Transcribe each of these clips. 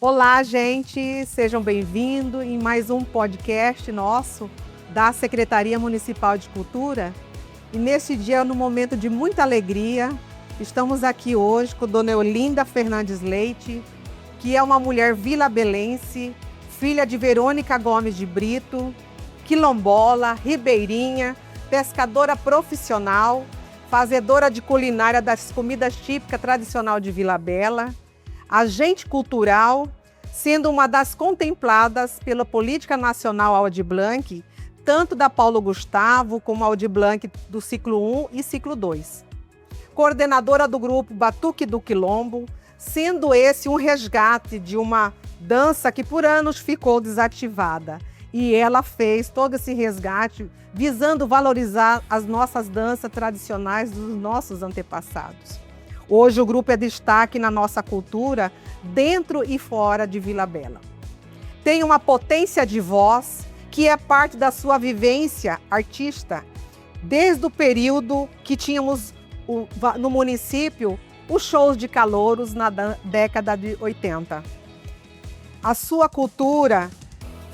Olá, gente! Sejam bem-vindos em mais um podcast nosso da Secretaria Municipal de Cultura. E neste dia, num momento de muita alegria, estamos aqui hoje com Dona Eolinda Fernandes Leite, que é uma mulher vilabelense, filha de Verônica Gomes de Brito, quilombola, ribeirinha, pescadora profissional, fazedora de culinária das comidas típicas tradicional de Vila Bela, agente cultural, sendo uma das contempladas pela Política Nacional Aldir Blanc, tanto da Paulo Gustavo como Aldir Blanc do ciclo 1 e ciclo 2. Coordenadora do grupo Batuque do Quilombo, sendo esse um resgate de uma dança que por anos ficou desativada. E ela fez todo esse resgate visando valorizar as nossas danças tradicionais dos nossos antepassados. Hoje o grupo é destaque na nossa cultura, dentro e fora de Vila Bela. Tem uma potência de voz que é parte da sua vivência artista, desde o período que tínhamos no município os shows de calouros na década de 80. A sua cultura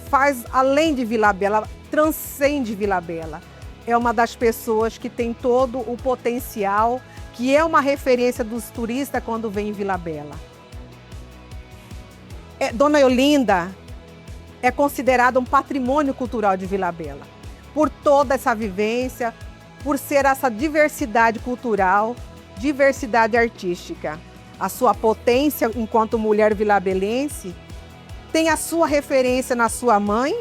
faz além de Vila Bela, transcende Vila Bela. É uma das pessoas que tem todo o potencial, que é uma referência dos turistas quando vem em Vila Bela. Dona Eolinda é considerada um patrimônio cultural de Vila Bela, por toda essa vivência, por ser essa diversidade cultural, diversidade artística. A sua potência enquanto mulher vilabelense tem a sua referência na sua mãe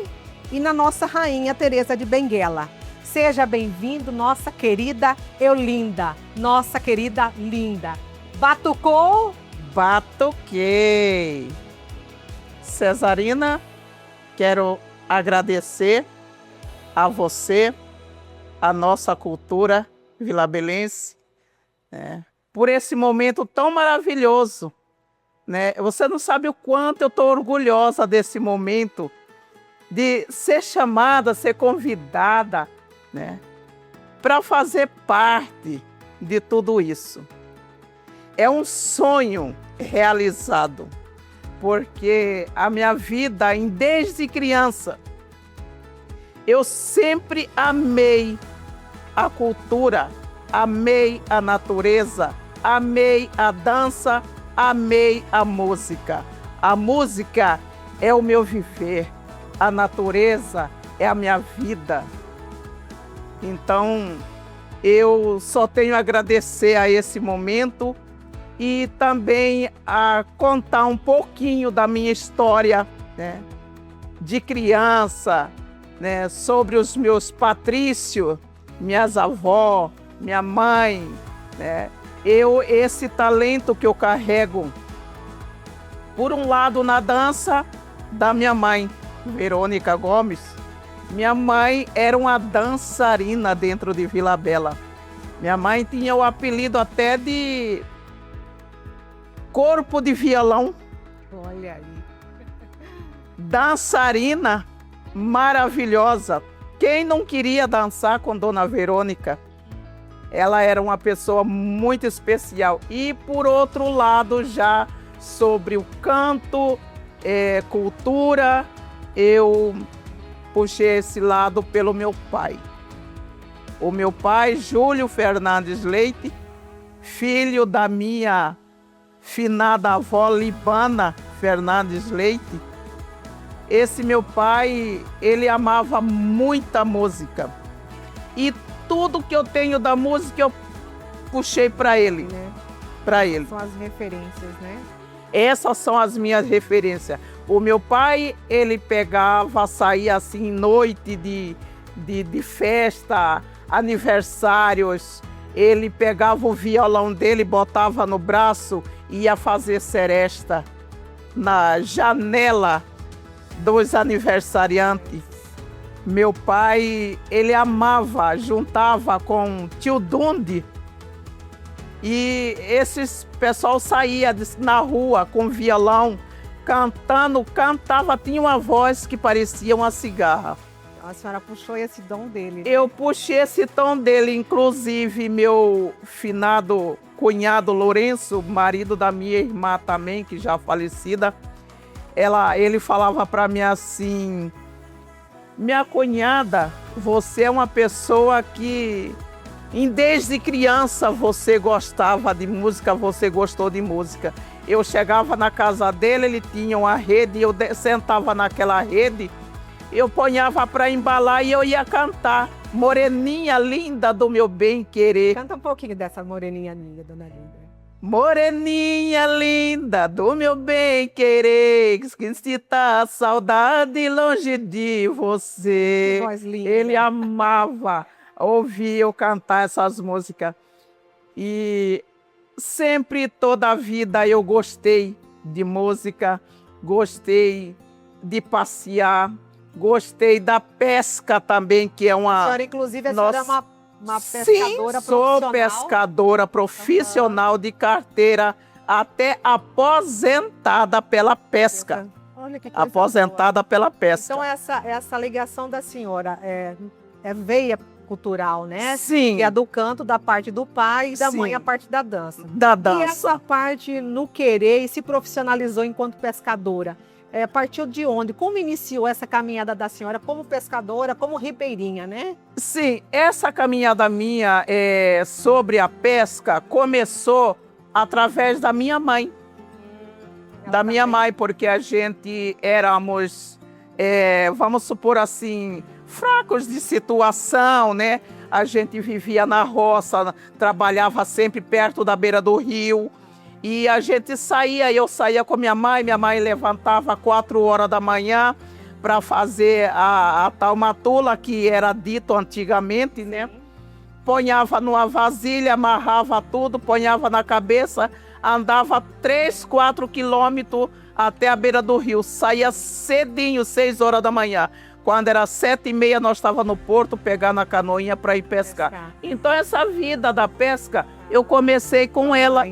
e na nossa rainha Teresa de Benguela. Seja bem-vindo, nossa querida Eolinda, nossa querida linda. Batucou? Batuquei. Cesarina, quero agradecer a você, a nossa cultura vilabelense, por esse momento tão maravilhoso. Você não sabe o quanto eu estou orgulhosa desse momento, de ser chamada, ser convidada, para fazer parte de tudo isso. É um sonho realizado, porque a minha vida, desde criança, eu sempre amei a cultura, amei a natureza, amei a dança, amei a música. A música é o meu viver, a natureza é a minha vida. Então, eu só tenho a agradecer a esse momento e também a contar um pouquinho da minha história, de criança, sobre os meus patrícios, minhas avós, minha mãe, esse talento que eu carrego, por um lado na dança da minha mãe, Verônica Gomes. Minha mãe era uma dançarina dentro de Vila Bela. Minha mãe tinha o apelido até de corpo de violão. Olha aí. Dançarina maravilhosa. Quem não queria dançar com Dona Verônica? Ela era uma pessoa muito especial. E por outro lado, já sobre o canto, cultura, eu puxei esse lado pelo meu pai. O meu pai, Júlio Fernandes Leite, filho da minha finada avó Libana Fernandes Leite. Esse meu pai, ele amava muita música. E tudo que eu tenho da música, eu puxei para ele, Para ele. São as referências, Essas são as minhas referências. O meu pai, ele pegava, saía assim, noite de festa, aniversários. Ele pegava o violão dele, botava no braço e ia fazer seresta na janela dos aniversariantes. Meu pai, ele amava, juntava com tio Dundi. E esses pessoal saía na rua com violão, cantava, tinha uma voz que parecia uma cigarra. A senhora puxou esse dom dele. Eu puxei esse tom dele, inclusive meu finado cunhado Lourenço, marido da minha irmã também, que já falecida, ele falava para mim assim: minha cunhada, você é uma pessoa que desde criança você gostava de música, você gostou de música. Eu chegava na casa dele, ele tinha uma rede, eu sentava naquela rede, eu ponhava para embalar e eu ia cantar. Moreninha linda do meu bem querer. Canta um pouquinho dessa moreninha linda, dona Linda. Moreninha linda do meu bem querer, que se tá saudade longe de você. Que voz linda. Ele amava ouvir eu cantar essas músicas. E sempre, toda a vida, eu gostei de música, gostei de passear, gostei da pesca também, que é uma... A senhora, inclusive, a senhora é uma pescadora Sim, profissional? sou pescadora profissional de carteira, até aposentada pela pesca. Olha que coisa Aposentada pela pesca. Então, essa ligação da senhora é veia cultural, né? Sim. Que é do canto, da parte do pai, e da Sim. mãe a parte da dança. Da E dança. essa parte no querer e se profissionalizou enquanto pescadora. Partiu de onde? Como iniciou essa caminhada da senhora como pescadora, como ribeirinha, né? Sim, essa caminhada minha sobre a pesca começou através da minha mãe. Da minha mãe, porque a gente éramos, vamos supor assim, fracos de situação, né? A gente vivia na roça, trabalhava sempre perto da beira do rio. E a gente saía, eu saía com minha mãe levantava 4 horas da manhã para fazer a tal matula, que era dito antigamente, né? Ponhava numa vasilha, amarrava tudo, ponhava na cabeça, andava 3, 4 quilômetros até a beira do rio. Saía cedinho, 6 horas da manhã. Quando era 7h30, nós estávamos no porto, pegando a canoinha para ir pescar. Então, essa vida da pesca, eu comecei com ela.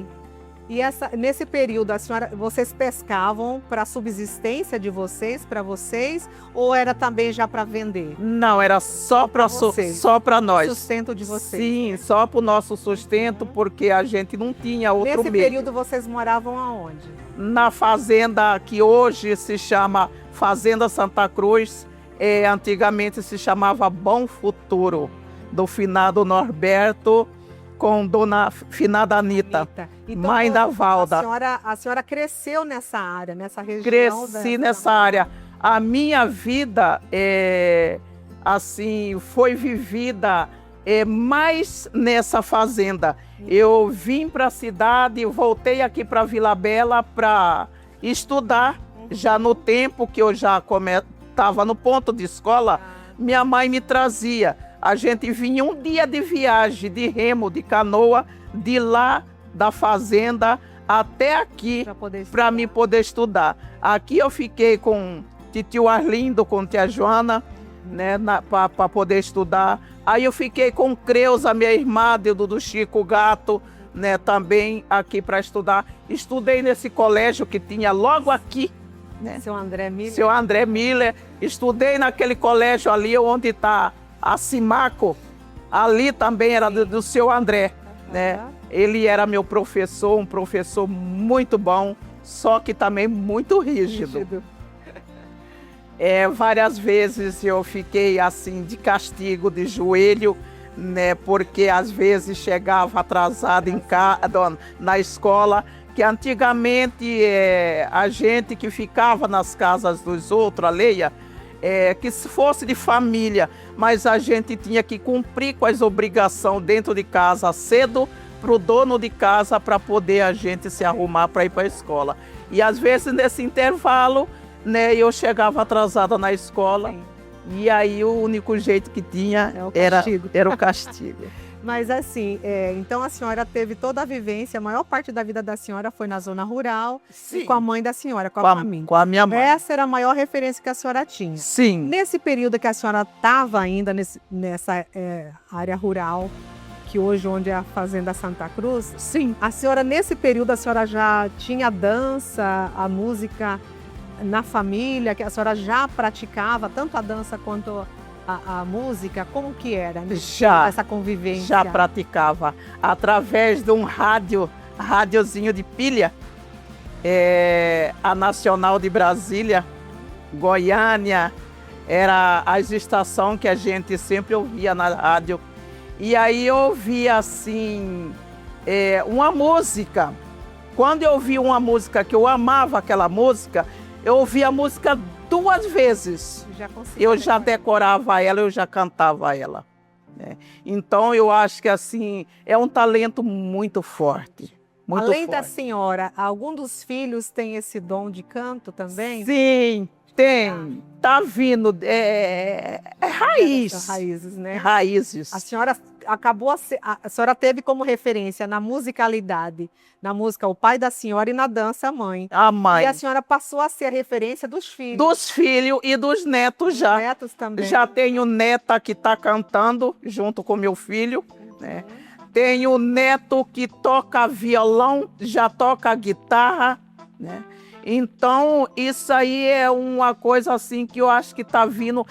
E nesse período, vocês pescavam para a subsistência de vocês, para vocês, ou era também já para vender? Não, era só para nós. Sustento de vocês? Sim, só para o nosso sustento, porque a gente não tinha outro meio. Nesse período, vocês moravam aonde? Na fazenda que hoje se chama Fazenda Santa Cruz, antigamente se chamava Bom Futuro, do finado Norberto, com dona finada Anita, então, mãe da Valda. A senhora cresceu nessa área, nessa região? Cresci nessa área. A minha vida assim, foi vivida mais nessa fazenda. Eu vim para a cidade, voltei aqui para Vila Bela para estudar. Já no tempo que eu já estava no ponto de escola, minha mãe me trazia. A gente vinha um dia de viagem, de remo, de canoa, de lá da fazenda até aqui, para me poder estudar. Aqui eu fiquei com tio Arlindo, com tia Joana, né, para poder estudar. Aí eu fiquei com Creuza, minha irmã, do Chico Gato, né, também aqui para estudar. Estudei nesse colégio que tinha logo aqui, né? Seu André Miller. Seu André Miller. Estudei naquele colégio ali onde está a Simaco, ali também era do seu André, né? Ele era meu professor, um professor muito bom, só que também muito rígido. Várias vezes eu fiquei assim de castigo, de joelho, né? Porque às vezes chegava atrasado na escola, que antigamente a gente que ficava nas casas dos outros, alheia, que se fosse de família, mas a gente tinha que cumprir com as obrigações dentro de casa cedo para o dono de casa, para poder a gente se arrumar para ir para a escola. E às vezes nesse intervalo, né, eu chegava atrasada na escola. Sim. E aí o único jeito que tinha era o castigo. Mas assim, então a senhora teve toda a vivência, a maior parte da vida da senhora foi na zona rural. Sim. E com a mãe da senhora, com a família. Com a minha mãe. Essa era a maior referência que a senhora tinha. Sim. Nesse período que a senhora estava ainda nessa área rural, que hoje onde é a Fazenda Santa Cruz. Sim. A senhora, nesse período, a senhora já tinha a dança, a música na família, que a senhora já praticava tanto a dança quanto a música? Como que era essa convivência? Já praticava através de um rádiozinho de pilha. a Nacional de Brasília, Goiânia, era as estações que a gente sempre ouvia na rádio. E aí eu ouvia assim, uma música. Quando eu ouvia uma música que eu amava aquela música, eu ouvia a música 2 vezes. Eu já decorava ela, eu já cantava ela. Né? Então eu acho que assim, é um talento muito forte. Muito Além forte. da senhora, algum dos filhos tem esse dom de canto também? Sim, tem. Tá vindo. É raiz. São raízes, né? Raízes. A senhora a senhora teve como referência na musicalidade, na música o pai da senhora e na dança a mãe. A mãe. E a senhora passou a ser a referência dos filhos. Dos filhos e dos netos já. Netos também. Já tenho neta que está cantando junto com meu filho, né? Tenho neto que toca violão, já toca guitarra, né? Então, isso aí é uma coisa assim que eu acho que está vindo,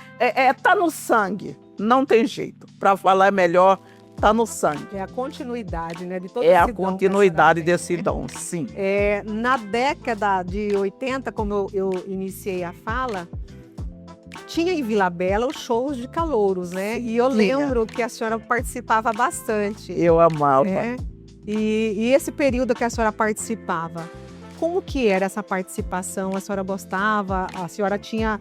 tá no sangue, não tem jeito. Para falar melhor, tá no sangue. É a continuidade, né, de todo É esse a dom continuidade que a senhora desse dom, sim. tem. Na década de 80, como eu iniciei a fala, tinha em Vila Bela os shows de calouros, né? E eu lembro que a senhora participava bastante. Eu amava. E esse período que a senhora participava, como que era essa participação? A senhora gostava? A senhora tinha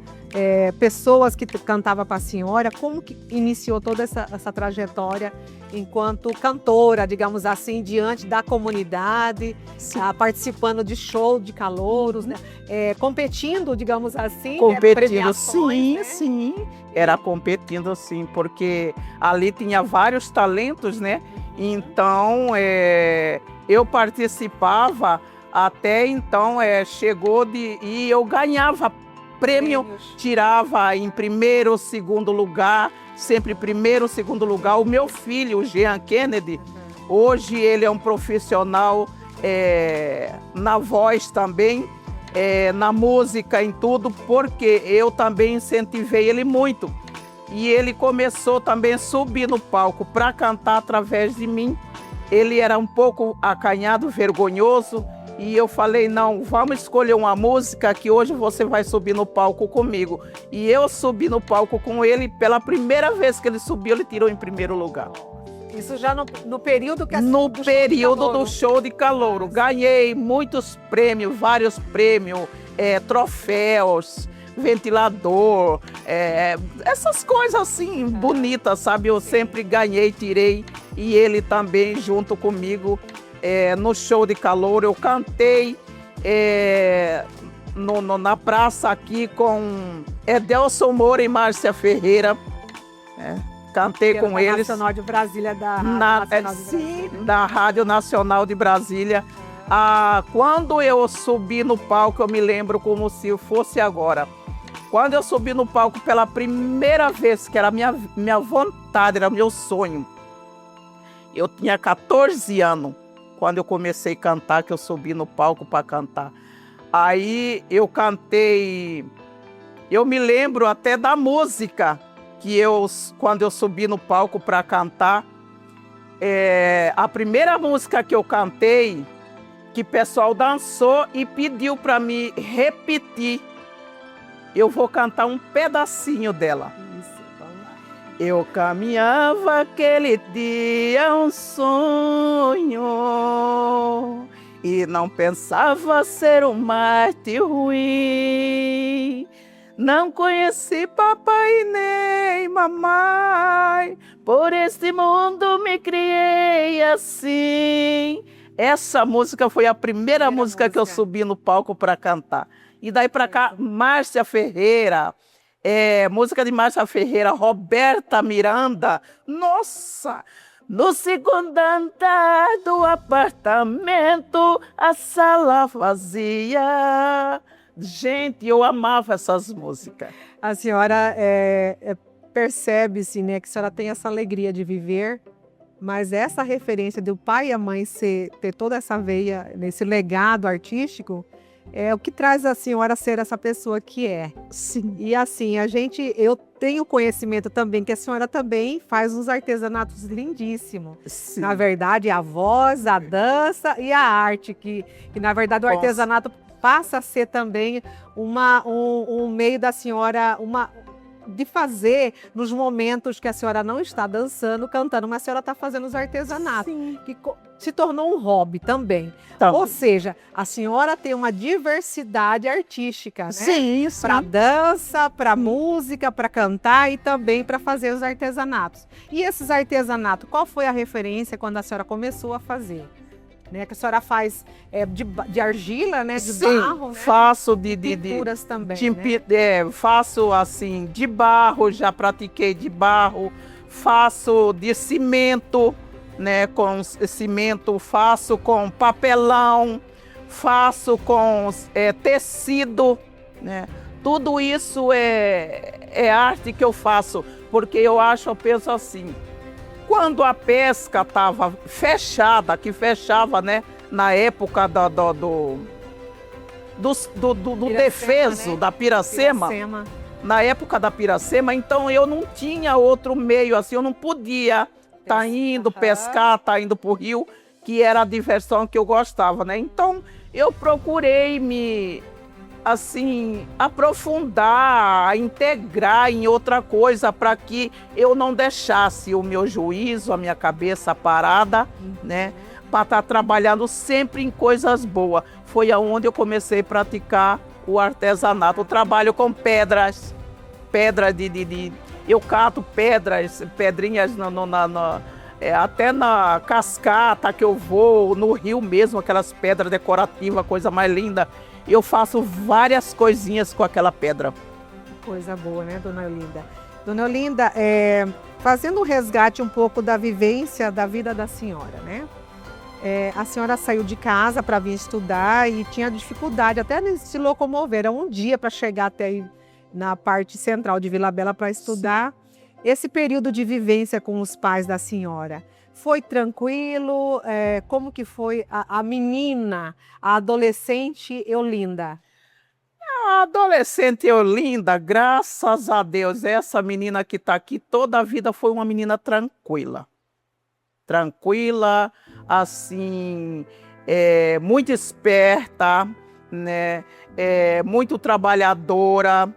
pessoas que cantavam para a senhora? Como que iniciou toda essa trajetória enquanto cantora, digamos assim, diante da comunidade, participando de show de calouros, né? Competindo, digamos assim? Competindo, sim, né? sim. Era competindo, sim, porque ali tinha vários talentos, né? Então, eu participava. Até então, chegou e eu ganhava prêmio, tirava em primeiro, segundo lugar, sempre primeiro, segundo lugar. O meu filho, o Jean Kennedy, hoje ele é um profissional na voz também, na música, em tudo, porque eu também incentivei ele muito. E ele começou também a subir no palco para cantar através de mim. Ele era um pouco acanhado, vergonhoso, e eu falei, não, vamos escolher uma música que hoje você vai subir no palco comigo. E eu subi no palco com ele, pela primeira vez que ele subiu, ele tirou em primeiro lugar. Isso já no período que No período do show de calouro. Ganhei muitos prêmios, vários prêmios, troféus, ventilador, essas coisas assim bonitas, sabe? Eu sempre ganhei, tirei, e ele também junto comigo. No show de calouro, eu cantei na praça aqui com Edelson Moura e Márcia Ferreira. Cantei com eles. Nacional de Brasília, da Rádio Nacional de Brasília. Quando eu subi no palco, eu me lembro como se fosse agora. Quando eu subi no palco pela primeira vez, que era minha vontade, era meu sonho. Eu tinha 14 anos. Quando eu comecei a cantar, que eu subi no palco para cantar. Aí eu cantei, eu me lembro até da música, que quando eu subi no palco para cantar, a primeira música que eu cantei, que o pessoal dançou e pediu para mim repetir. Eu vou cantar um pedacinho dela. Eu caminhava aquele dia um sonho e não pensava ser um mártir ruim. Não conheci papai nem mamãe, por este mundo me criei assim. Essa música foi a primeira música que eu subi no palco para cantar. E daí para cá, Márcia Ferreira. Música de Márcia Ferreira, Roberta Miranda. Nossa! No segundo andar do apartamento, a sala vazia. Gente, eu amava essas músicas. A senhora percebe-se, né, que a senhora tem essa alegria de viver, mas essa referência do pai e a mãe ter toda essa veia, nesse legado artístico, o que traz a senhora a ser essa pessoa que é. Sim. E assim, eu tenho conhecimento também que a senhora também faz uns artesanatos lindíssimos. Sim. Na verdade, a voz, a dança e a arte, que na verdade o Nossa. artesanato passa a ser também um meio da senhora, de fazer nos momentos que a senhora não está dançando, cantando, mas a senhora está fazendo os artesanatos, Sim. que se tornou um hobby também. Então, Ou seja, a senhora tem uma diversidade artística, né? sim, sim. Para dança, para música, para cantar e também para fazer os artesanatos. E esses artesanatos, qual foi a referência quando a senhora começou a fazer? Né, que a senhora faz de argila, né, de Sim, barro, né? faço Pinturas também, né? Faço assim de barro, já pratiquei de barro, faço de cimento, né, com cimento, faço com papelão, faço com tecido, né? Tudo isso é arte que eu faço, porque eu penso assim, quando a pesca estava fechada, que fechava, né, na época do defeso, né? Da Piracema, na época da Piracema, então eu não tinha outro meio, assim, eu não podia estar indo pescar, estar indo para o rio, que era a diversão que eu gostava, né? Então eu procurei me, assim, aprofundar, integrar em outra coisa para que eu não deixasse o meu juízo, a minha cabeça parada, né? Para estar trabalhando sempre em coisas boas. Foi aonde eu comecei a praticar o artesanato. Eu trabalho com pedras eu cato pedrinhas até na cascata que eu vou, no rio mesmo, aquelas pedras decorativas, coisa mais linda. Eu faço várias coisinhas com aquela pedra. Coisa boa, né, Dona Olinda? Dona Olinda, fazendo um resgate um pouco da vivência da vida da senhora, né? A senhora saiu de casa para vir estudar e tinha dificuldade até de se locomover. Era um dia para chegar até aí na parte central de Vila Bela para estudar. Sim. Esse período de vivência com os pais da senhora foi tranquilo? Como que foi a menina, a adolescente Olinda? A adolescente Olinda, graças a Deus, essa menina que está aqui toda a vida foi uma menina tranquila. Tranquila, assim, muito esperta, né? Muito trabalhadora.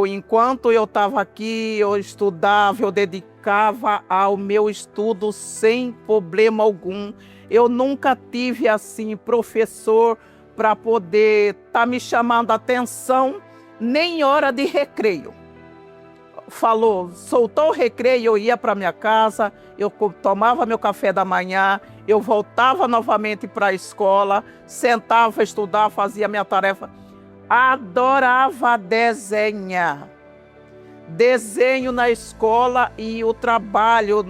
Enquanto eu estava aqui, eu estudava, eu dedicava ao meu estudo sem problema algum. Eu nunca tive, assim, professor para poder estar me chamando a atenção, nem hora de recreio. Falou, soltou o recreio, eu ia para minha casa, eu tomava meu café da manhã, eu voltava novamente para a escola, sentava, estudava, fazia minha tarefa. Adorava desenhar. Desenho na escola e o trabalho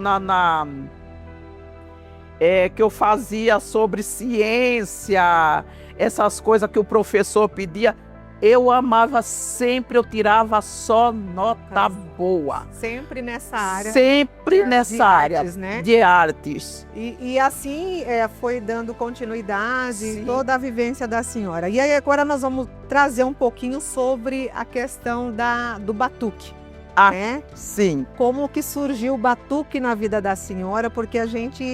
que eu fazia sobre ciência, essas coisas que o professor pedia. Eu amava sempre, eu tirava só nota boa. Sempre nessa área. Sempre nessa área, né? De artes. E assim foi dando continuidade, sim, toda a vivência da senhora. E aí agora nós vamos trazer um pouquinho sobre a questão do batuque. Né? Sim. Como que surgiu o batuque na vida da senhora, porque a gente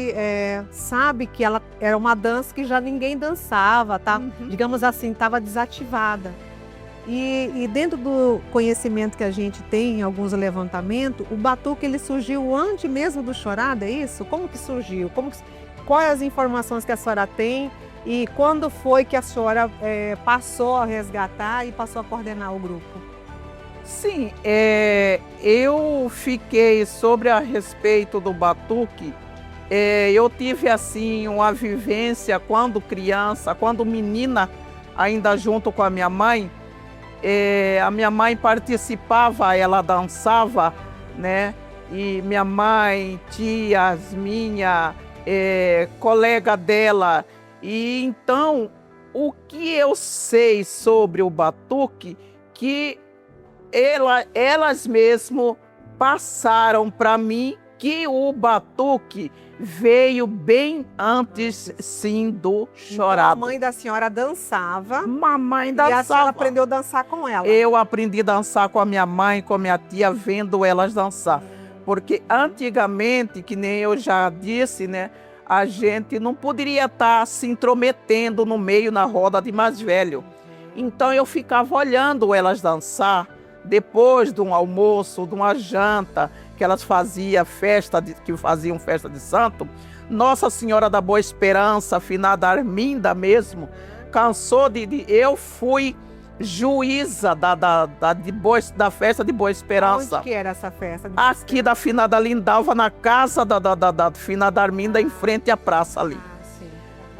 sabe que ela era uma dança que já ninguém dançava, tá? Digamos assim, estava desativada. E dentro do conhecimento que a gente tem em alguns levantamentos, o batuque ele surgiu antes mesmo do chorada, é isso? Como que surgiu? Quais as informações que a senhora tem e quando foi que a senhora passou a resgatar e passou a coordenar o grupo? Sim, eu fiquei sobre a respeito do batuque. Eu tive assim uma vivência quando criança, quando menina, ainda junto com a minha mãe. A minha mãe participava, ela dançava, né? E minha mãe, tias minha, colega dela. E então, o que eu sei sobre o batuque, que elas mesmo passaram para mim que o batuque veio bem antes, sim, do chorado. Então, a mãe da senhora dançava. Mamãe E dançava. a senhora aprendeu a dançar com ela. Eu aprendi a dançar com a minha mãe, com a minha tia, vendo elas dançar. Porque antigamente, que nem eu já disse, né, a gente não poderia estar se intrometendo no meio, na roda de mais velho. Então eu ficava olhando elas dançar depois de um almoço, de uma janta, que elas faziam festa de santo. Nossa Senhora da Boa Esperança, finada Arminda mesmo, cansou eu fui juíza da festa de Boa Esperança. Onde que era essa festa? Aqui da finada Lindalva, na casa da finada Arminda, em frente à praça ali. Sim.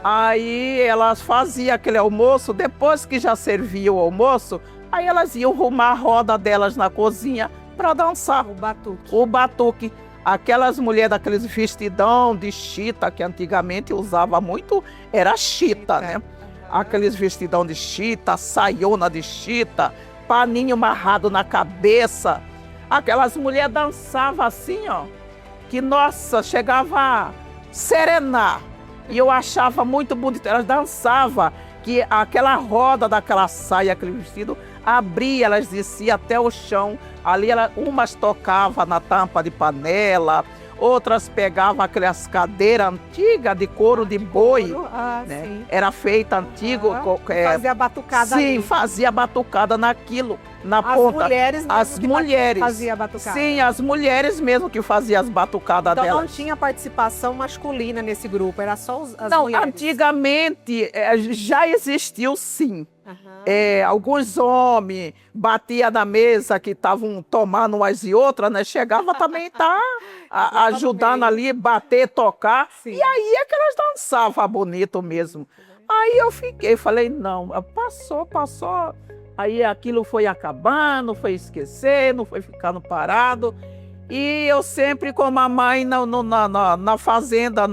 Aí elas faziam aquele almoço, depois que já servia o almoço, aí elas iam arrumar a roda delas na cozinha para dançar. O batuque. Aquelas mulheres daqueles vestidão de chita, que antigamente usava muito, era chita, né? Aqueles vestidão de chita, saiona de chita, paninho amarrado na cabeça. Aquelas mulheres dançavam assim, ó, que, nossa, chegava a serenar. E eu achava muito bonito. Elas dançavam, que aquela roda daquela saia, aquele vestido, abria, elas desciam até o chão. Ali umas tocavam na tampa de panela, outras pegavam aquelas cadeiras antigas de couro de boi. Né? Sim. Era feita antigo. Fazia batucada. Sim, ali. fazia batucada naquilo, na as ponta. Mulheres as mulheres faziam batucada. Sim, as mulheres mesmo que faziam as batucadas então, delas. Não tinha participação masculina nesse grupo, era só as não, mulheres. Antigamente já existiu sim. Alguns homens batiam na mesa que estavam tomando umas e outras, né? Chegava também ajudando ali, bater, tocar. Sim. E aí é que elas dançavam bonito mesmo. Aí eu falei, não, passou. Aí aquilo foi acabando, foi esquecendo, foi ficando parado. E eu sempre com a mamãe na fazenda,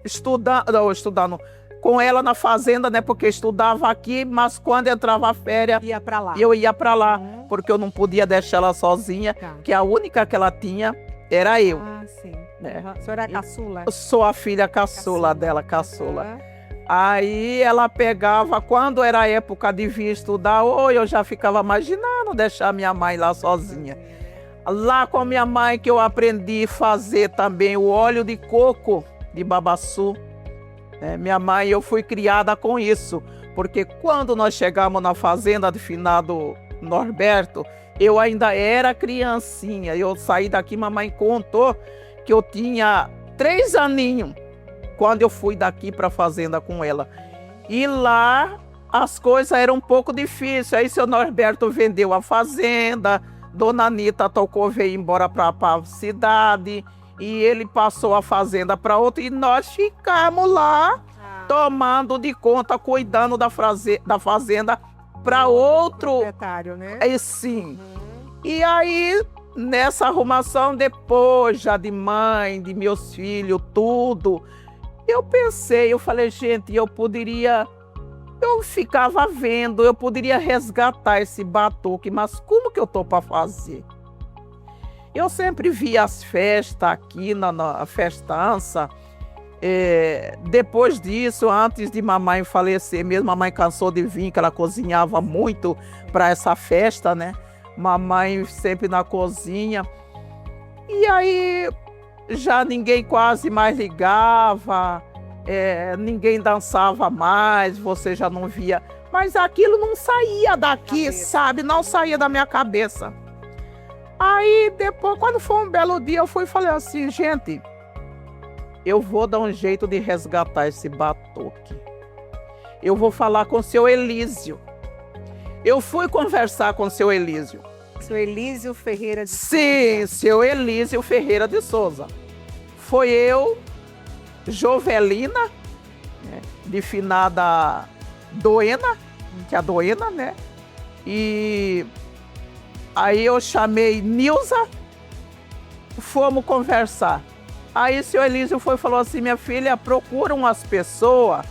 estudando com ela na fazenda, né? Porque estudava aqui, mas quando entrava a férias, eu ia para lá, porque eu não podia deixar ela sozinha, que a única que ela tinha era eu. Ah, sim. Né? A senhora é caçula? Eu sou a filha caçula dela, caçula. Aí ela pegava, quando era a época de vir estudar, eu já ficava imaginando deixar minha mãe lá sozinha. Lá com a minha mãe que eu aprendi a fazer também o óleo de coco de babaçu. Minha mãe, eu fui criada com isso, porque quando nós chegamos na fazenda de finado Norberto, eu ainda era criancinha. Eu saí daqui, mamãe contou que eu tinha 3 aninhos quando eu fui daqui para a fazenda com ela. E lá as coisas eram um pouco difíceis. Aí seu Norberto vendeu a fazenda, dona Anita veio embora para a cidade, e ele passou a fazenda para outra, e nós ficamos lá tomando de conta, cuidando da fazenda para outro proprietário, né? Sim. E aí, nessa arrumação, depois já de mãe, de meus filhos, tudo, eu falei, gente, eu ficava vendo, eu poderia resgatar esse batuque, mas como que eu tô para fazer? Eu sempre via as festas aqui na festança. Depois disso, antes de mamãe falecer, mesmo mamãe cansou de vir, que ela cozinhava muito para essa festa, né? Mamãe sempre na cozinha. E aí já ninguém quase mais ligava, ninguém dançava mais, você já não via. Mas aquilo não saía daqui, sabe? Não saía da minha cabeça. Aí depois, quando foi um belo dia, eu fui e falei assim, gente, eu vou dar um jeito de resgatar esse batuque. Eu vou falar com o seu Elísio. Eu fui conversar com o seu Elísio. Seu Elísio Ferreira de Souza. Sim, seu Elísio Ferreira de Souza. Foi eu, Jovelina, né, de finada Doena, que é a Doena, né? E aí eu chamei Nilza, fomos conversar. Aí o seu Elísio falou assim, minha filha, procura umas pessoas,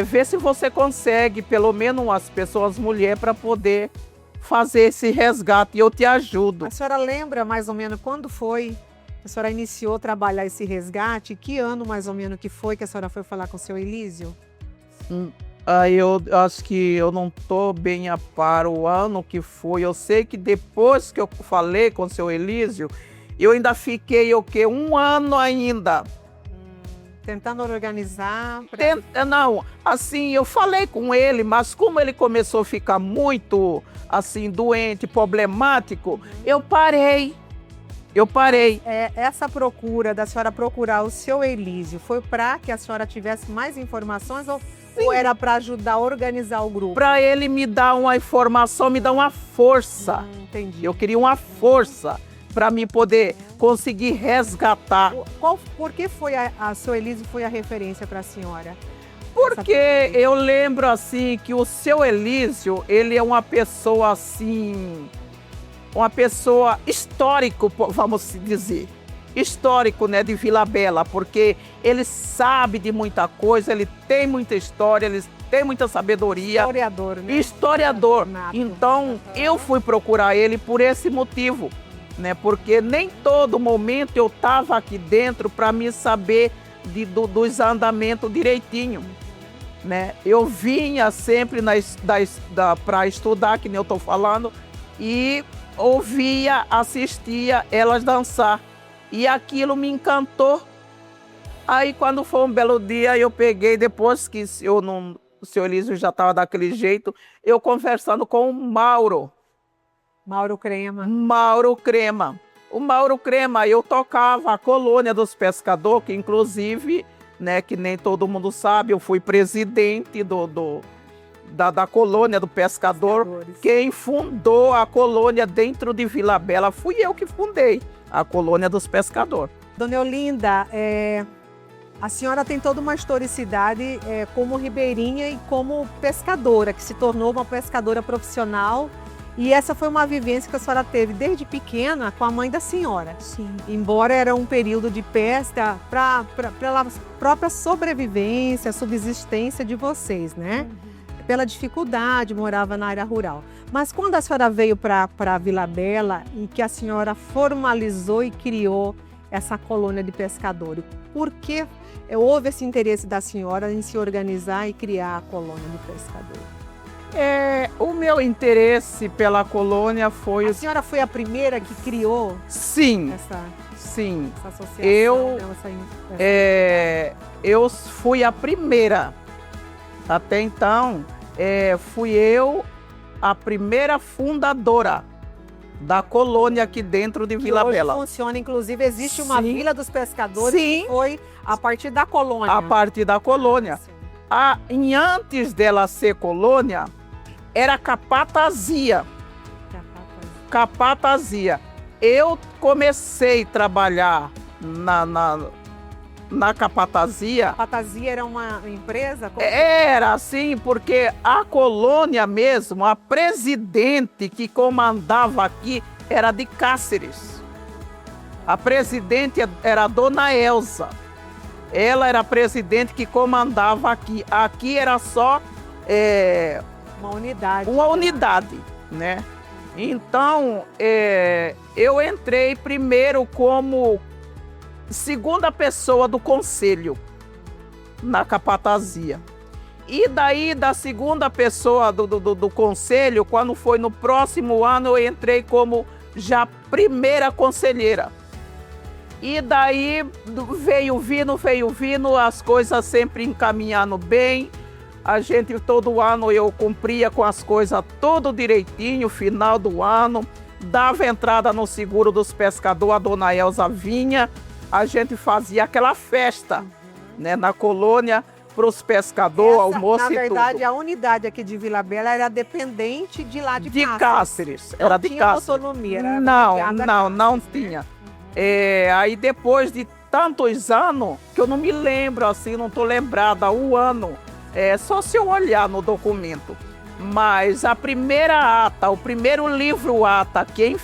vê se você consegue, pelo menos umas pessoas, mulheres, para poder fazer esse resgate e eu te ajudo. A senhora lembra mais ou menos quando foi a senhora iniciou a trabalhar esse resgate? Que ano mais ou menos que foi que a senhora foi falar com o seu Elísio? Eu acho que eu não estou bem a par o ano que foi. Eu sei que depois que eu falei com o seu Elísio, eu ainda fiquei o quê? Um ano ainda. Tentando organizar? Não, assim, eu falei com ele, mas como ele começou a ficar muito, assim, doente, problemático, eu parei. Essa procura da senhora procurar o seu Elísio foi para que a senhora tivesse mais informações ou era para ajudar a organizar o grupo? Para ele me dar uma informação, me dar uma força. Entendi. Eu queria uma força para me poder conseguir resgatar. Por que seu Elísio foi a referência para a senhora? Porque eu lembro assim que o seu Elísio, ele é uma pessoa assim, uma pessoa histórico, vamos dizer. Histórico, né, de Vila Bela, porque ele sabe de muita coisa, ele tem muita história, ele tem muita sabedoria. Historiador, né? Historiador. Então, eu fui procurar ele por esse motivo, né? Porque nem todo momento eu estava aqui dentro para me saber dos andamentos direitinho, né? Eu vinha sempre para estudar, que nem eu estou falando, e ouvia, assistia elas dançar. E aquilo me encantou. Aí, quando foi um belo dia, eu peguei, depois que o seu Elísio já estava daquele jeito, eu conversando com o Mauro. Mauro Crema. Mauro Crema. O Mauro Crema, eu tocava a Colônia dos Pescadores, que inclusive, né, que nem todo mundo sabe, eu fui presidente da Colônia do Pescador. Quem fundou a colônia dentro de Vila Bela fui eu que fundei a Colônia dos Pescadores. Dona Eolinda, a senhora tem toda uma historicidade como ribeirinha e como pescadora, que se tornou uma pescadora profissional. E essa foi uma vivência que a senhora teve desde pequena com a mãe da senhora. Sim. Embora era um período de pesca para a própria sobrevivência, subsistência de vocês, né? Pela dificuldade, morava na área rural. Mas quando a senhora veio para Vila Bela e que a senhora formalizou e criou essa colônia de pescadores, por que houve esse interesse da senhora em se organizar e criar a colônia de pescadores? O meu interesse pela colônia foi... A senhora foi a primeira que criou Sim, essa associação? Eu fui a primeira. Até então, fui eu a primeira fundadora da colônia aqui dentro de Vila Bela. Funciona, inclusive, existe uma Vila dos Pescadores. Sim. Que foi a partir da colônia. A partir da colônia. Antes dela ser colônia, era capatazia. Capatazia. Eu comecei a trabalhar na capatazia. Capatazia era uma empresa? Era assim, porque a colônia mesmo, a presidente que comandava aqui era de Cáceres. A presidente era a dona Elza. Ela era a presidente que comandava aqui. Aqui era só uma unidade, né? Então, eu entrei primeiro como segunda pessoa do conselho na capatazia. E daí, da segunda pessoa do conselho, quando foi no próximo ano, eu entrei como já primeira conselheira. E daí veio vindo, as coisas sempre encaminhando bem. A gente, todo ano, eu cumpria com as coisas tudo direitinho, final do ano. Dava entrada no seguro dos pescadores, a dona Elza vinha. A gente fazia aquela festa, né, na colônia, para os pescadores, almoço e tudo. Na verdade, a unidade aqui de Vila Bela era dependente de lá de Cáceres. Cáceres. Era de Cáceres. Autonomia, era não tinha. Aí depois de tantos anos, que eu não me lembro assim, não estou lembrada o ano, só se eu olhar no documento. Mas a primeira ata, o primeiro livro ata, quem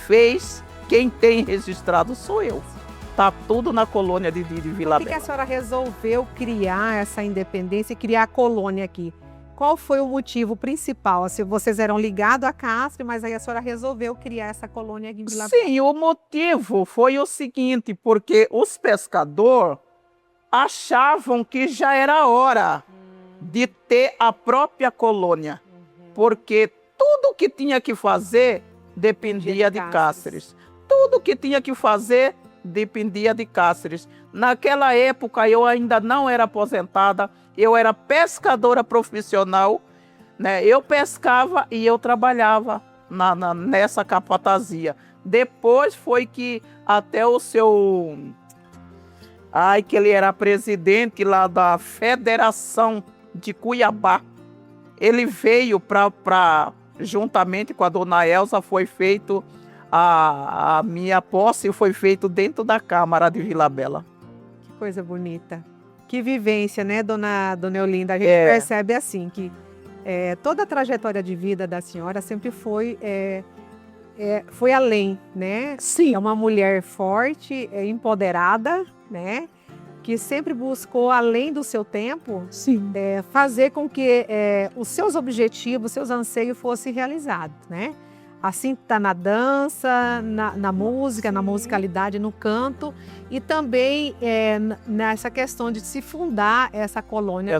tem registrado sou eu. Está tudo na colônia de Vila Bela. Por que a senhora resolveu criar essa independência e criar a colônia aqui? Qual foi o motivo principal? Assim, vocês eram ligados a Castre, mas aí a senhora resolveu criar essa colônia aqui em Vila Bela. Sim, o motivo foi o seguinte, porque os pescadores achavam que já era hora de ter a própria colônia, porque tudo que tinha que fazer dependia de Cáceres. Tudo que tinha que fazer dependia de Cáceres. Naquela época eu ainda não era aposentada, eu era pescadora profissional, né? Eu pescava e eu trabalhava nessa capatazia. Depois foi que até o seu... que ele era presidente lá da Federação de Cuiabá. Ele veio juntamente com a dona Elza, foi feito a minha posse, foi feito dentro da Câmara de Vila Bela. Que coisa bonita. Que vivência, né, dona Eulinda? A gente percebe assim que toda a trajetória de vida da senhora sempre foi além, né? Sim. É uma mulher forte, empoderada, né? Que sempre buscou, além do seu tempo, Sim. fazer com que os seus objetivos, seus anseios fossem realizados, né? Assim está na dança, na música, na musicalidade, no canto e também nessa questão de se fundar essa colônia.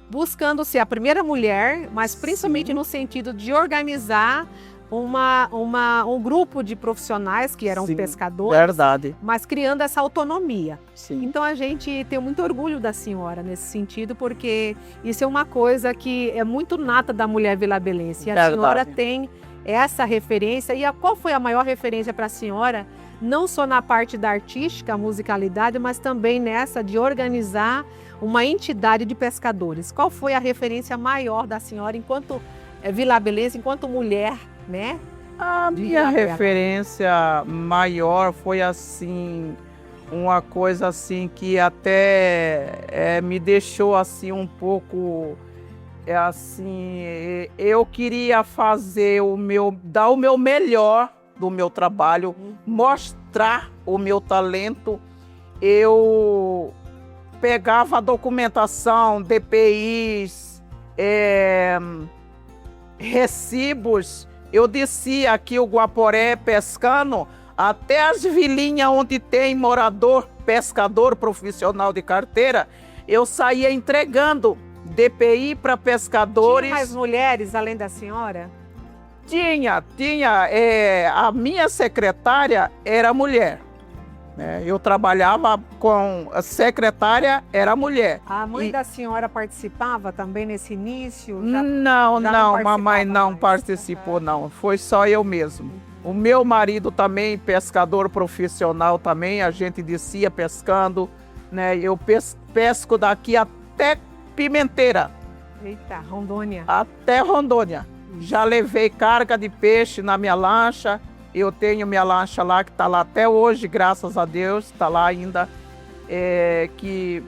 Buscando ser a primeira mulher, mas principalmente no sentido de organizar um grupo de profissionais que eram pescadores, verdade, mas criando essa autonomia. Sim. Então a gente tem muito orgulho da senhora nesse sentido, porque isso é uma coisa que é muito nata da mulher vilabelense. E a senhora tem essa referência. E qual foi a maior referência para a senhora, não só na parte da artística, a musicalidade, mas também nessa de organizar uma entidade de pescadores? Qual foi a referência maior da senhora enquanto vilabelense, enquanto mulher, né? A minha referência maior foi assim, uma coisa assim que até me deixou assim um pouco assim, eu queria fazer dar o meu melhor do meu trabalho, mostrar o meu talento. Eu pegava a documentação, DPIs, recibos. Eu descia aqui o Guaporé pescando até as vilinhas onde tem morador, pescador profissional de carteira. Eu saía entregando DPI para pescadores. Tinha mais mulheres além da senhora? Tinha. A minha secretária era mulher. Eu trabalhava com a secretária, era mulher. A mãe da senhora participava também nesse início? Não, mamãe não participou, não. Foi só eu mesmo. O meu marido também, pescador profissional também, a gente descia pescando, né? Eu pesco daqui até Pimenteira. Eita, Rondônia. Até Rondônia. Já levei carga de peixe na minha lancha. Eu tenho minha lancha lá, que está lá até hoje, graças a Deus, está lá ainda. Que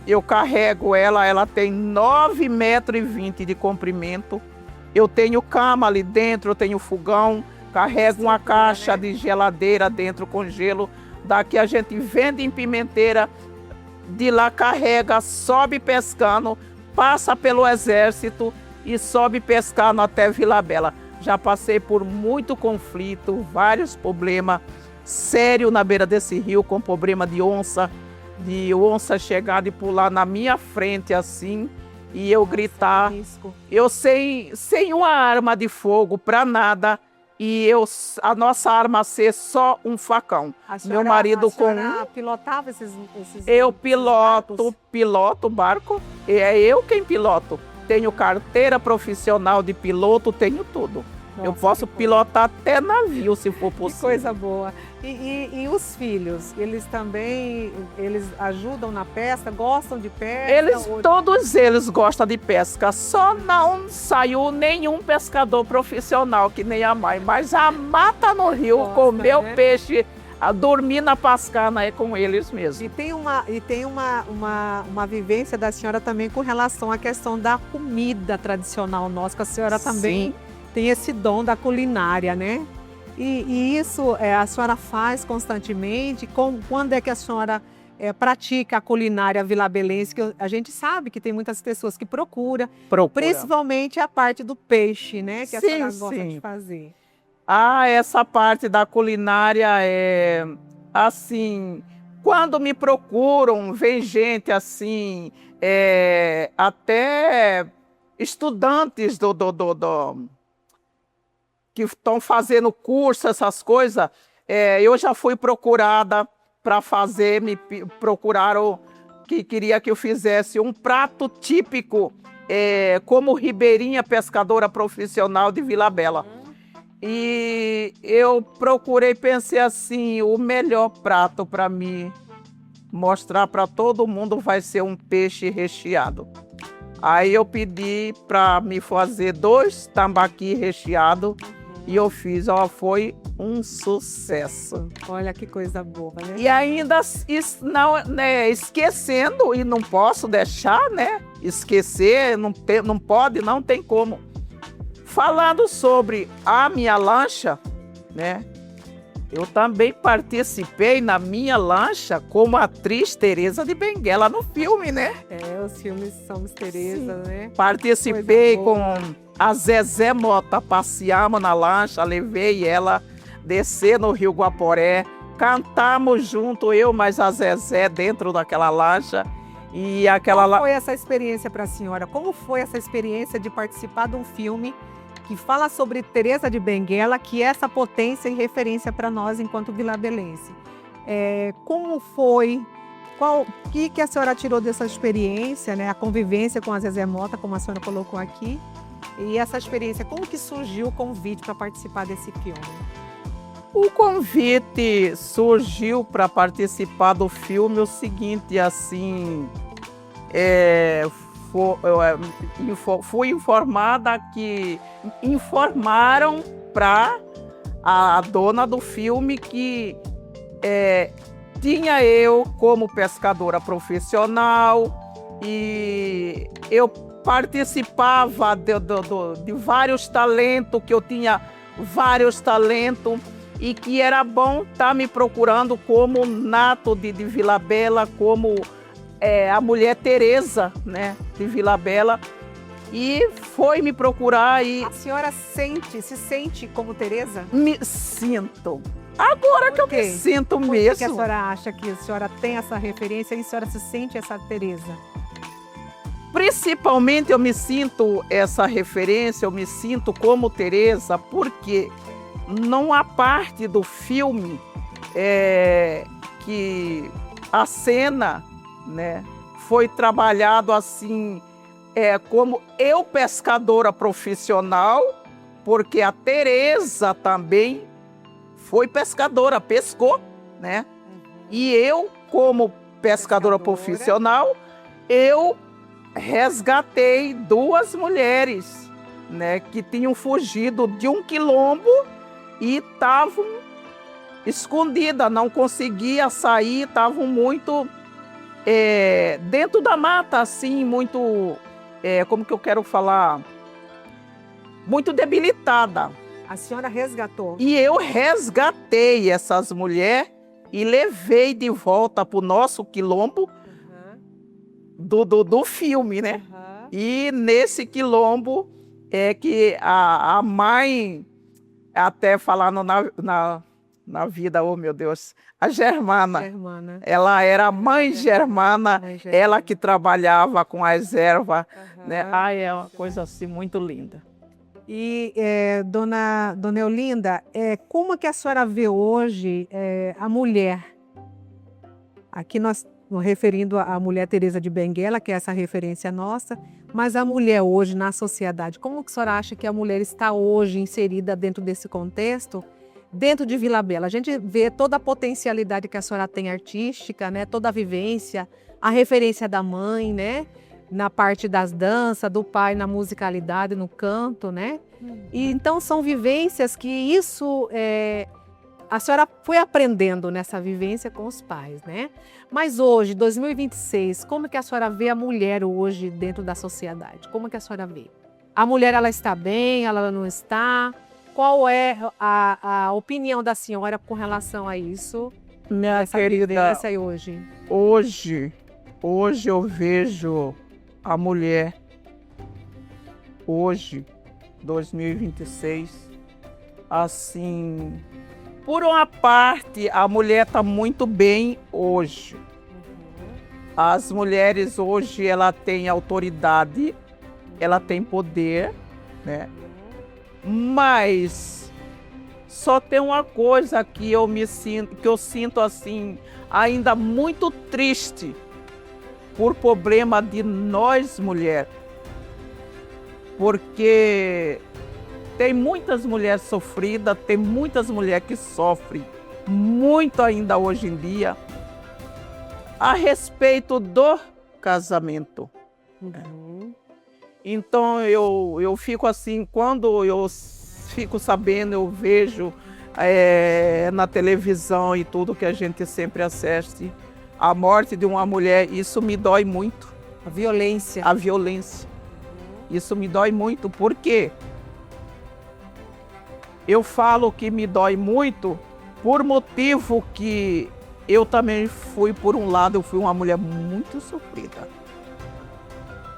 eu carrego ela tem 9,20 metros de comprimento. Eu tenho cama ali dentro, eu tenho fogão, carrego uma caixa de geladeira dentro com gelo. Daqui a gente vende em Pimenteira, de lá carrega, sobe pescando, passa pelo exército e sobe pescando até Vila Bela. Já passei por muito conflito, vários problemas sérios na beira desse rio, com problema de onça chegar e pular na minha frente assim, e eu gritar. Eu sem uma arma de fogo para nada, e a nossa arma ser só um facão. Meu marido pilotava esses eu piloto o barco, é eu quem piloto. Tenho carteira profissional de piloto, tenho tudo. Nossa, eu posso pilotar até navio, se for possível. Que coisa boa. E os filhos, eles também, ajudam na pesca, gostam de pesca? Todos eles gostam de pesca, só não saiu nenhum pescador profissional, que nem a mãe. Mas a mata no rio, comer o peixe, a dormir na pascana é com eles mesmo. E tem uma vivência da senhora também com relação à questão da comida tradicional nossa, que a senhora também tem esse dom da culinária, né? E isso a senhora faz constantemente? Quando é que a senhora pratica a culinária vilabelense, que a gente sabe que tem muitas pessoas que procuram, principalmente a parte do peixe, né? Que a senhora gosta de fazer. Essa parte da culinária é assim, quando me procuram, vem gente assim, até estudantes que estão fazendo curso, essas coisas, eu já fui procurada para fazer, me procuraram que queria que eu fizesse um prato típico, como ribeirinha pescadora profissional de Vila Bela. E eu procurei, pensei assim, o melhor prato para mim mostrar para todo mundo vai ser um peixe recheado. Aí eu pedi para me fazer 2 tambaqui recheados e eu fiz, foi um sucesso. Olha que coisa boa, né? E ainda não, né, esquecendo, e não posso deixar, né? Esquecer, não pode, não tem como. Falando sobre a minha lancha, né? Eu também participei na minha lancha como atriz Teresa de Benguela no filme, né? Os filmes Somos Teresa, né? Participei com a Zezé Mota, passeamos na lancha, levei ela descer no Rio Guaporé, cantamos junto, eu mais a Zezé dentro daquela lancha. E Como foi essa experiência para a senhora? Como foi essa experiência de participar de um filme que fala sobre Teresa de Benguela, que é essa potência e referência para nós enquanto vilabelense? Como foi? O que a senhora tirou dessa experiência, né? A convivência com a Zezé Mota, como a senhora colocou aqui, e essa experiência, como que surgiu o convite para participar desse filme? O convite surgiu para participar do filme o seguinte, assim, fui informada que informaram para a dona do filme que tinha eu como pescadora profissional e eu participava de vários talentos, que eu tinha vários talentos e que era bom estar me procurando como nato de Vila Bela, como a mulher Teresa, né, de Vila Bela, e foi me procurar. E a senhora se sente como Teresa? Me sinto. Agora que eu me sinto mesmo. Por que a senhora acha que a senhora tem essa referência e a senhora se sente essa Teresa? Principalmente eu me sinto essa referência, eu me sinto como Teresa, porque não há parte do filme que a cena, né, foi trabalhado assim, como eu pescadora profissional, porque a Teresa também foi pescadora, pescou, né? E eu, como pescadora profissional, eu resgatei 2 mulheres, né, que tinham fugido de um quilombo e estavam escondidas, não conseguiam sair, estavam muito dentro da mata, assim, muito, como que eu quero falar, muito debilitada. A senhora resgatou? E eu resgatei essas mulheres e levei de volta para o nosso quilombo do filme, né? E nesse quilombo é que a mãe, até falando na vida, oh meu Deus, a Germana. Ela era a mãe Germana, ela que trabalhava com as ervas, né? É uma coisa assim muito linda. E, dona Eulinda, como que a senhora vê hoje a mulher? Aqui nós nos referindo à mulher Teresa de Benguela, que é essa referência nossa, mas a mulher hoje na sociedade, como que a senhora acha que a mulher está hoje inserida dentro desse contexto, dentro de Vila Bela? A gente vê toda a potencialidade que a senhora tem artística, né? Toda a vivência, a referência da mãe, né? Na parte das danças, do pai na musicalidade, no canto, né? E então são vivências que isso a senhora foi aprendendo nessa vivência com os pais, né? Mas hoje, 2026, como que a senhora vê a mulher hoje dentro da sociedade? Como que a senhora vê? A mulher, ela está bem, ela não está? Qual é a opinião da senhora com relação a isso? Minha essa querida, vivência e hoje? hoje eu vejo a mulher, hoje, 2026, assim, por uma parte, a mulher está muito bem hoje. As mulheres hoje, ela tem autoridade, ela tem poder, né? Mas só tem uma coisa que eu sinto assim, ainda muito triste por problema de nós mulheres. Porque tem muitas mulheres sofridas, tem muitas mulheres que sofrem muito ainda hoje em dia a respeito do casamento. Então eu fico assim, quando eu fico sabendo, eu vejo na televisão e tudo que a gente sempre assiste, a morte de uma mulher, isso me dói muito. A violência. A violência. Isso me dói muito, porque eu falo que me dói muito por motivo que eu também fui, por um lado, eu fui uma mulher muito sofrida.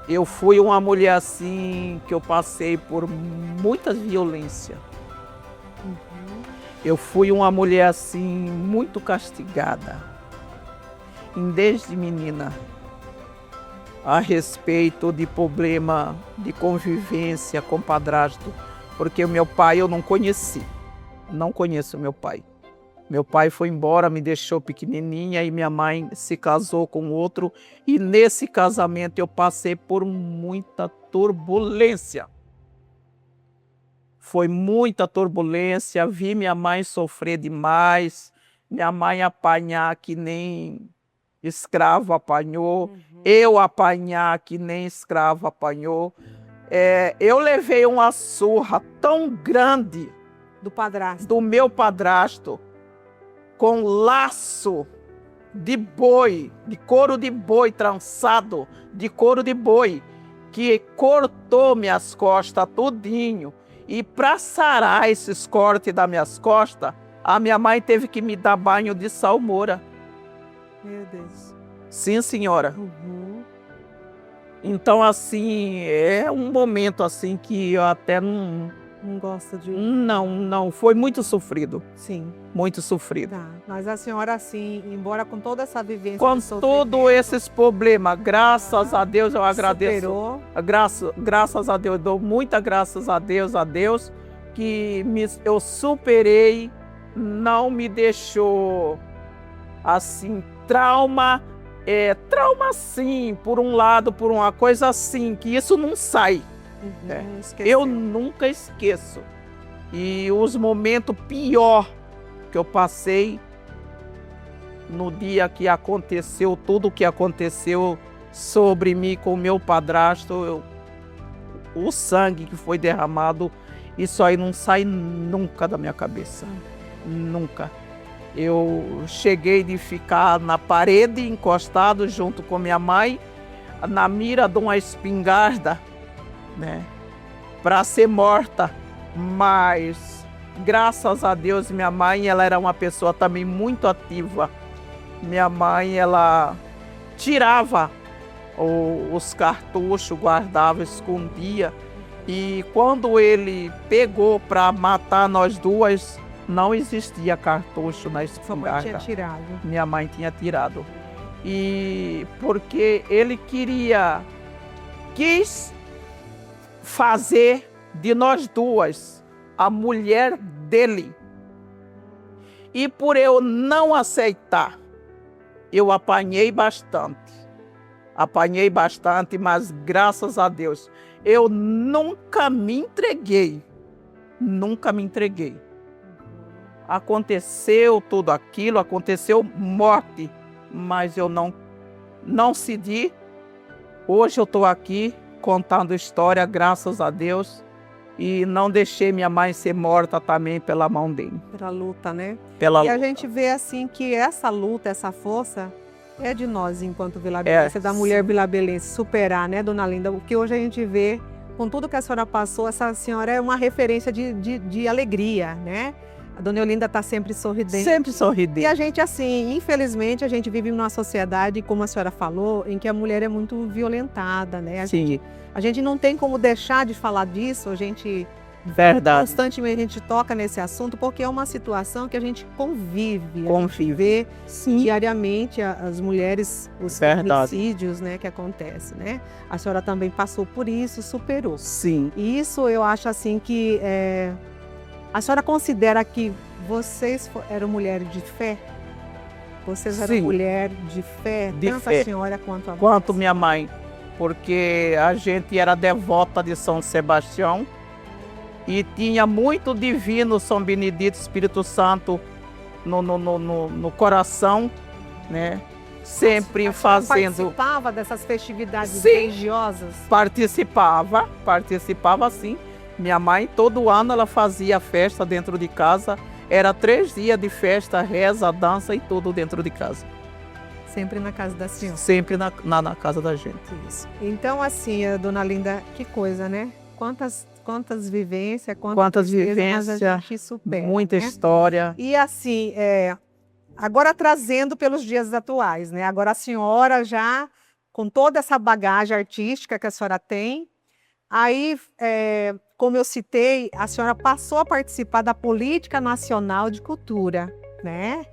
Eu fui uma mulher assim, que eu passei por muitas violências. Eu fui uma mulher assim, muito castigada, desde menina, a respeito de problema de convivência com padrasto, porque o meu pai eu não conheci, não conheço meu pai. Meu pai foi embora, me deixou pequenininha e minha mãe se casou com outro. E nesse casamento eu passei por muita turbulência. Foi muita turbulência, vi minha mãe sofrer demais, minha mãe apanhar que nem escravo apanhou, eu apanhar que nem escravo apanhou. Eu levei uma surra tão grande Do padrasto. do meu padrasto, com laço de boi, de couro de boi, trançado de couro de boi, que cortou minhas costas tudinho. E para sarar esses cortes das minhas costas, a minha mãe teve que me dar banho de salmoura. Meu Deus. Sim, senhora. Então, assim, é um momento assim que eu até Não gosta de... não, foi muito sofrido, Sim. muito sofrido. Tá. Mas a senhora, assim, embora com toda essa vivência Com de sofrimento, todos esses problemas, graças a Deus eu agradeço. superou. Graças a Deus, eu dou muitas graças a Deus, que eu superei, não me deixou assim, trauma sim, por um lado, por uma coisa assim, que isso não sai. Eu nunca esqueço. E os momentos pior que eu passei no dia que aconteceu, tudo que aconteceu sobre mim com o meu padrasto, o sangue que foi derramado, isso aí não sai nunca da minha cabeça. Nunca. Eu cheguei de ficar na parede, encostado junto com minha mãe, na mira de uma espingarda, né, para ser morta, mas graças a Deus minha mãe, ela era uma pessoa também muito ativa. Minha mãe, ela tirava os cartuchos, guardava, escondia, e quando ele pegou para matar nós duas, não existia cartucho na Sua mãe tinha espingarda. tirado. Minha mãe tinha tirado. E porque ele quis fazer de nós duas a mulher dele. E por eu não aceitar, eu apanhei bastante, mas graças a Deus, eu nunca me entreguei. Aconteceu tudo aquilo, aconteceu morte, mas eu não cedi. Hoje eu estou aqui contando história, graças a Deus, e não deixei minha mãe ser morta também pela mão dele. Pela luta, né? Pela E a luta. gente vê assim que essa luta, essa força é de nós enquanto vilabelense, da mulher vilabelense, superar, né, dona Linda? O que hoje a gente vê, com tudo que a senhora passou, essa senhora é uma referência de alegria, né? A dona Eulinda está sempre sorridente. Sempre sorridente. E a gente, assim, infelizmente, a gente vive numa sociedade, como a senhora falou, em que a mulher é muito violentada, né? Sim. A gente não tem como deixar de falar disso, a gente Verdade. constantemente a gente toca nesse assunto, porque é uma situação que a gente convive. Convive. Sim. Diariamente as mulheres, os feminicídios, né, que acontecem, né? A senhora também passou por isso, superou. Sim. E isso eu acho assim que a senhora considera que vocês eram mulheres de fé? Vocês eram mulher de fé, tanto a senhora quanto a mãe? Quanto minha mãe, porque a gente era devota de São Sebastião e tinha muito divino São Benedito, Espírito Santo no coração, né? Sempre fazendo... Participava dessas festividades religiosas? Participava sim. Minha mãe, todo ano, ela fazia festa dentro de casa. Era 3 dias de festa, reza, dança e tudo dentro de casa. Sempre na casa da senhora? Sempre na casa da gente. Isso. Então, assim, dona Linda, que coisa, né? Quantas vivências, quantas vivências, a gente supera, muita né? história. E assim, agora trazendo pelos dias atuais, né? Agora a senhora já, com toda essa bagagem artística que a senhora tem, aí, como eu citei, a senhora passou a participar da Política Nacional de Cultura, né?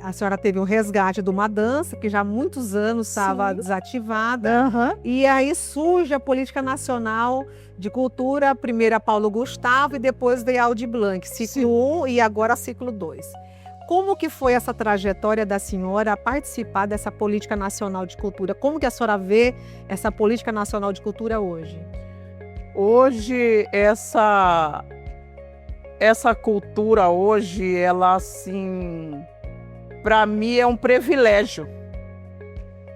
A senhora teve um resgate de uma dança que já há muitos anos estava desativada. E aí surge a Política Nacional de Cultura, primeiro a Paulo Gustavo e depois veio a Aldir Blanc, ciclo 1 e agora ciclo 2. Como que foi essa trajetória da senhora a participar dessa Política Nacional de Cultura? Como que a senhora vê essa Política Nacional de Cultura hoje? Hoje, essa cultura hoje, ela assim, para mim é um privilégio.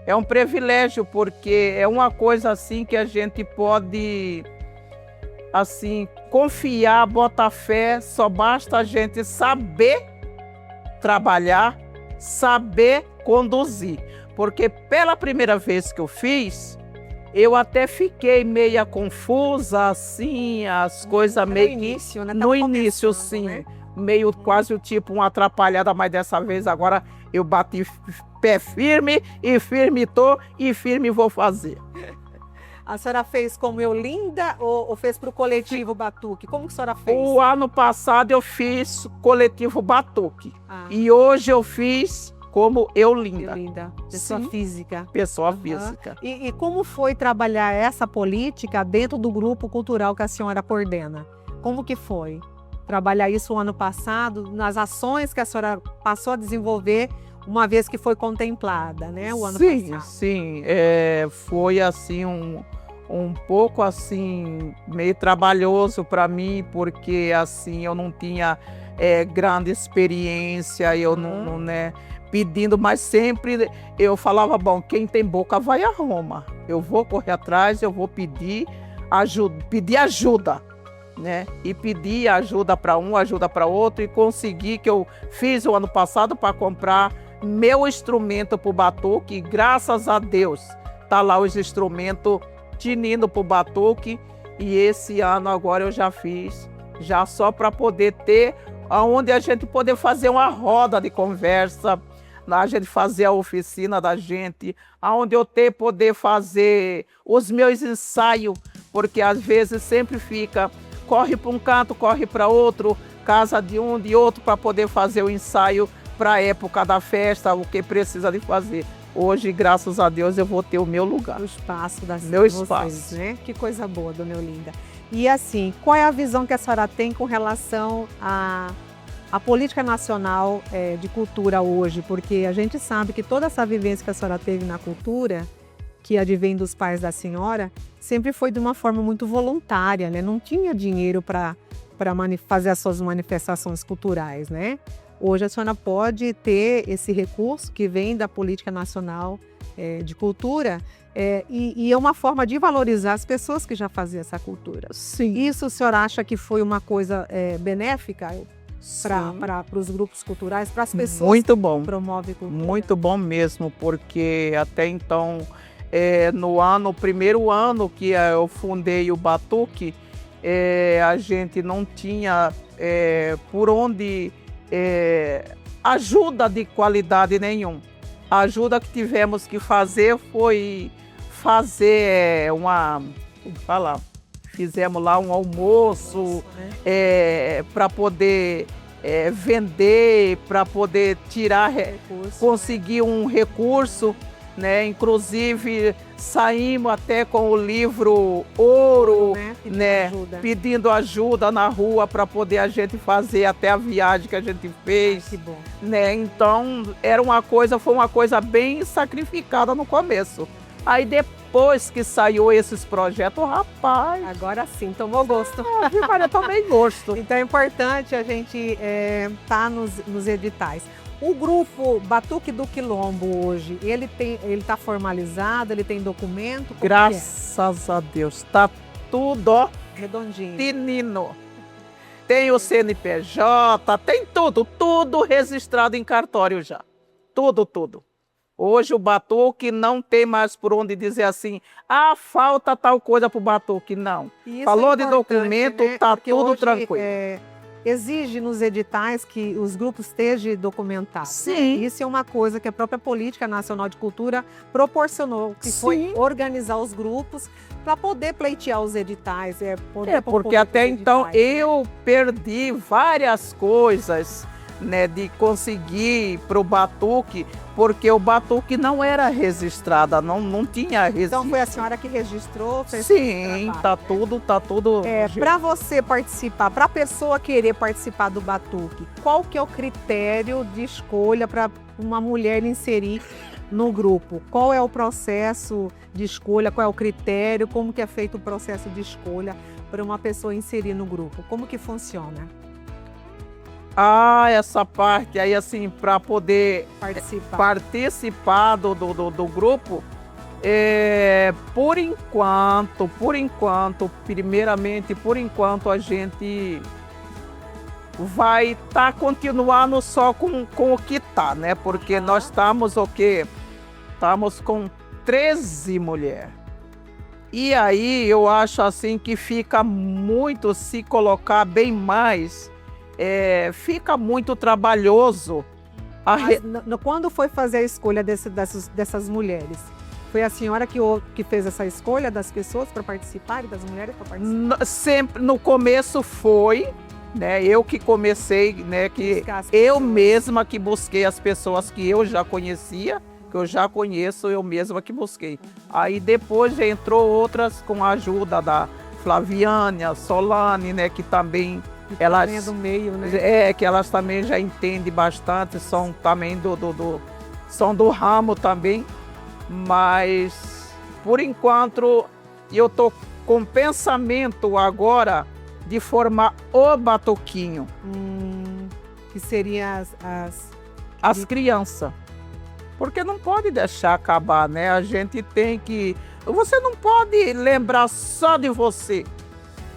É um privilégio porque é uma coisa assim que a gente pode assim confiar, botar fé, só basta a gente saber trabalhar, saber conduzir. Porque pela primeira vez que eu fiz, eu até fiquei meia confusa, assim, as coisas meio... No início, né? No início, sim. Né? Meio quase tipo uma atrapalhada, mas dessa vez agora eu bati pé firme e firme tô e firme vou fazer. A senhora fez como Eulinda ou fez para o coletivo Batuque? Como que a senhora fez? O ano passado eu fiz coletivo Batuque. E hoje eu fiz como Eulinda. Eulinda, pessoa física. Pessoa física. E como foi trabalhar essa política dentro do grupo cultural que a senhora coordena? Como que foi trabalhar isso o ano passado, nas ações que a senhora passou a desenvolver, uma vez que foi contemplada, né, o ano passado? Sim. Foi assim um pouco assim meio trabalhoso para mim, porque assim eu não tinha grande experiência, eu não né, pedindo, mas sempre eu falava, bom, quem tem boca vai a Roma. Eu vou correr atrás, eu vou pedir ajuda, né? E pedir ajuda para um, ajuda para outro, e consegui, que eu fiz o ano passado para comprar meu instrumento para o batuque. Graças a Deus, tá lá os instrumentos tinindo para o batuque. E esse ano agora eu já fiz, já só para poder ter onde a gente poder fazer uma roda de conversa, a gente fazer a oficina da gente, onde eu poder fazer os meus ensaios, porque às vezes sempre fica, corre para um canto, corre para outro, casa de um, de outro, para poder fazer o ensaio para a época da festa, o que precisa de fazer. Hoje, graças a Deus, eu vou ter o meu lugar. O espaço da meu espaço. Né? Que coisa boa, dona Eulinda. E assim, qual é a visão que a senhora tem com relação à política nacional de cultura hoje? Porque a gente sabe que toda essa vivência que a senhora teve na cultura, que advém dos pais da senhora, sempre foi de uma forma muito voluntária, né? Não tinha dinheiro para fazer as suas manifestações culturais, né? Hoje a senhora pode ter esse recurso que vem da Política Nacional de Cultura e é uma forma de valorizar as pessoas que já faziam essa cultura. Sim. Isso a senhora acha que foi uma coisa benéfica para os grupos culturais, para as pessoas muito bom. Que promovem cultura? Muito bom mesmo, porque até então, no primeiro ano que eu fundei o Batuque, a gente não tinha por onde ajuda de qualidade nenhum. A ajuda que tivemos que fazer foi fazer fizemos lá um almoço para poder vender, para poder conseguir um recurso, né? Inclusive saímos até com o livro Ouro, né? Pedindo ajuda na rua para poder a gente fazer até a viagem que a gente fez. Que bom. Né? Então foi uma coisa bem sacrificada no começo. Aí depois que saiu esses projetos, rapaz... Agora sim, tomou gosto. Maria, tomei gosto. Então é importante a gente estar nos editais. O grupo Batuque do Quilombo hoje, ele está formalizado, ele tem documento? Graças a Deus, está tudo redondinho. Tinino. Tem o CNPJ, tem tudo registrado em cartório já. Tudo. Hoje o batuque não tem mais por onde dizer assim, falta tal coisa para o batuque, não. Falou de documento, está tudo hoje, tranquilo. Exige nos editais que os grupos estejam documentados. Sim. Isso é uma coisa que a própria Política Nacional de Cultura proporcionou, que foi organizar os grupos para poder pleitear os editais. Porque até então eu perdi várias coisas, né, de conseguir para o batuque, porque o batuque não era registrada, não tinha registro. Então foi a senhora que registrou? Sim, tá tudo. Para você participar, para a pessoa querer participar do batuque, qual que é o critério de escolha para uma mulher inserir no grupo? Qual é o processo de escolha? Qual é o critério? Como que é feito o processo de escolha para uma pessoa inserir no grupo? Como que funciona? Essa parte aí, assim, para poder participar do grupo, por enquanto, a gente vai estar continuando só com o que está, né? Porque nós estamos o quê? Estamos com 13 mulheres. E aí eu acho assim que fica muito, se colocar bem mais, fica muito trabalhoso. Quando foi fazer a escolha dessas mulheres? Foi a senhora que fez essa escolha das pessoas para participarem, das mulheres para participarem? Sempre no começo foi, né? Eu que comecei, né? Que eu mesma que busquei as pessoas que eu já conhecia, que eu já conheço, eu mesma que busquei. Aí depois entrou outras com a ajuda da Flaviânia, Solane, né? Que também elas é do meio, né? Que elas também já entendem bastante, são também são do ramo também, mas por enquanto eu tô com pensamento agora de formar o batuquinho, que seria as crianças, porque não pode deixar acabar, né? A gente tem que, você não pode lembrar só de você,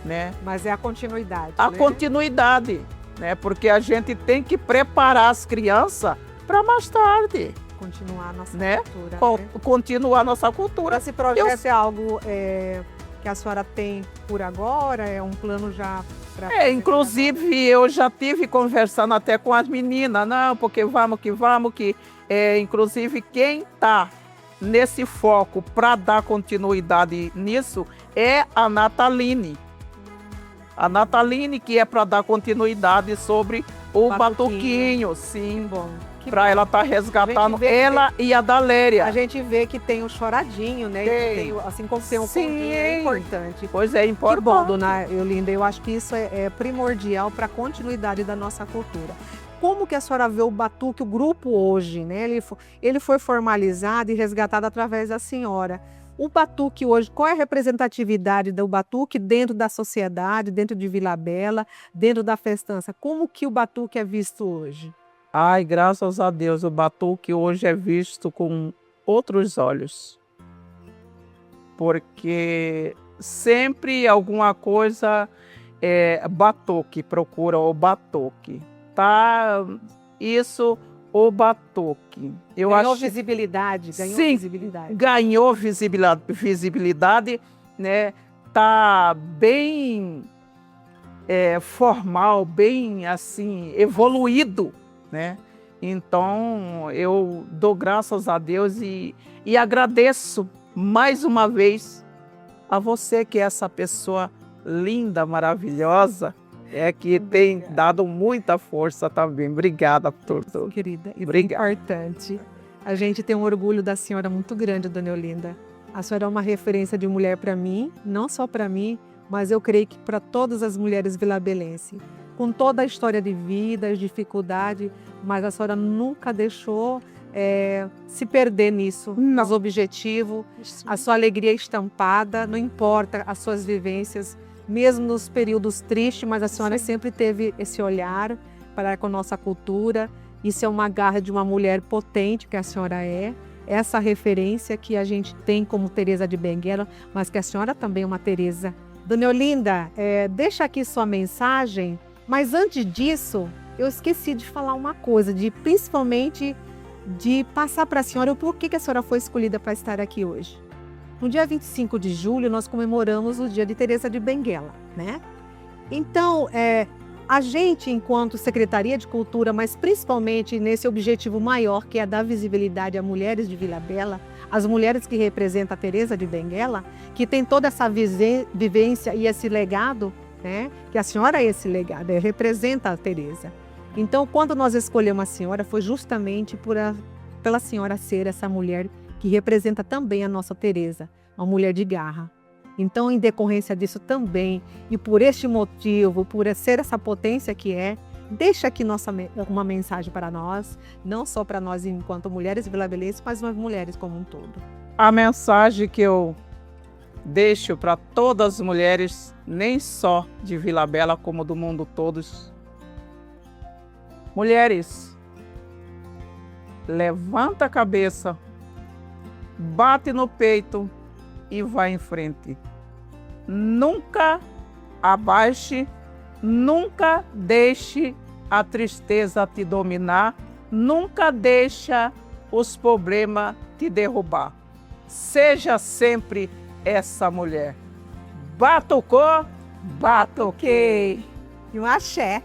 né? Mas é a continuidade. Continuidade, né? Porque a gente tem que preparar as crianças para mais tarde. Continuar a nossa cultura. Continuar a nossa cultura. Esse projeto é algo que a senhora tem por agora? É um plano já para... Inclusive eu já tive conversando até com as meninas, não, porque vamos que inclusive quem está nesse foco para dar continuidade nisso é a Nataline. A Nataline, que é para dar continuidade sobre o batuquinho, sim. Bom. Para ela estar resgatando ela e a Daléria. A gente vê que tem o choradinho, né? Tem, assim como tem um pontinho, é importante. Pois é, importante. Que bom, dona Eulinda, eu acho que isso é primordial para a continuidade da nossa cultura. Como que a senhora vê o batuque, o grupo hoje, né? Ele foi formalizado e resgatado através da senhora. O batuque hoje, qual é a representatividade do batuque dentro da sociedade, dentro de Vila Bela, dentro da festança? Como que o batuque é visto hoje? Ai, graças a Deus, o batuque hoje é visto com outros olhos. Porque sempre alguma coisa batuque, procura o batuque. Tá? Isso, o batuque. Ganhou visibilidade. Sim, ganhou visibilidade, né? Tá bem formal, bem assim, evoluído, né? Então, eu dou graças a Deus e agradeço mais uma vez a você, que é essa pessoa linda, maravilhosa, que tem dado muita força também. Obrigada por tudo. Querida, isso é Obrigado. importante. A gente tem um orgulho da senhora muito grande, dona Eolinda. A senhora é uma referência de mulher para mim, não só para mim, mas eu creio que para todas as mulheres vilabelenses. Com toda a história de vida, as dificuldades, mas a senhora nunca deixou se perder nisso, nos objetivos, a sua alegria estampada, não importa as suas vivências, mesmo nos períodos tristes, mas a senhora sempre teve esse olhar para com a nossa cultura. Isso é uma garra de uma mulher potente que a senhora é. Essa referência que a gente tem como Teresa de Benguela, mas que a senhora também é uma Teresa. Dona Eolinda, deixa aqui sua mensagem, mas antes disso, eu esqueci de falar uma coisa, principalmente de passar para a senhora o porquê que a senhora foi escolhida para estar aqui hoje. No dia 25 de julho, nós comemoramos o dia de Teresa de Benguela, né? Então, a gente, enquanto Secretaria de Cultura, mas principalmente nesse objetivo maior, que é dar visibilidade a mulheres de Vila Bela, as mulheres que representam a Teresa de Benguela, que tem toda essa vivência e esse legado, né? Que a senhora é esse legado, representa a Teresa. Então, quando nós escolhemos a senhora, foi justamente pela senhora ser essa mulher que representa também a nossa Teresa, uma mulher de garra. Então, em decorrência disso também, e por este motivo, por ser essa potência que deixa aqui uma mensagem para nós, não só para nós enquanto mulheres vilabelenses, mas as mulheres como um todo. A mensagem que eu deixo para todas as mulheres, nem só de Vila Bela, como do mundo todos. Mulheres, levanta a cabeça, bate no peito e vai em frente. Nunca abaixe, nunca deixe a tristeza te dominar, nunca deixa os problemas te derrubar. Seja sempre essa mulher. Batucou, batuquei. E um axé.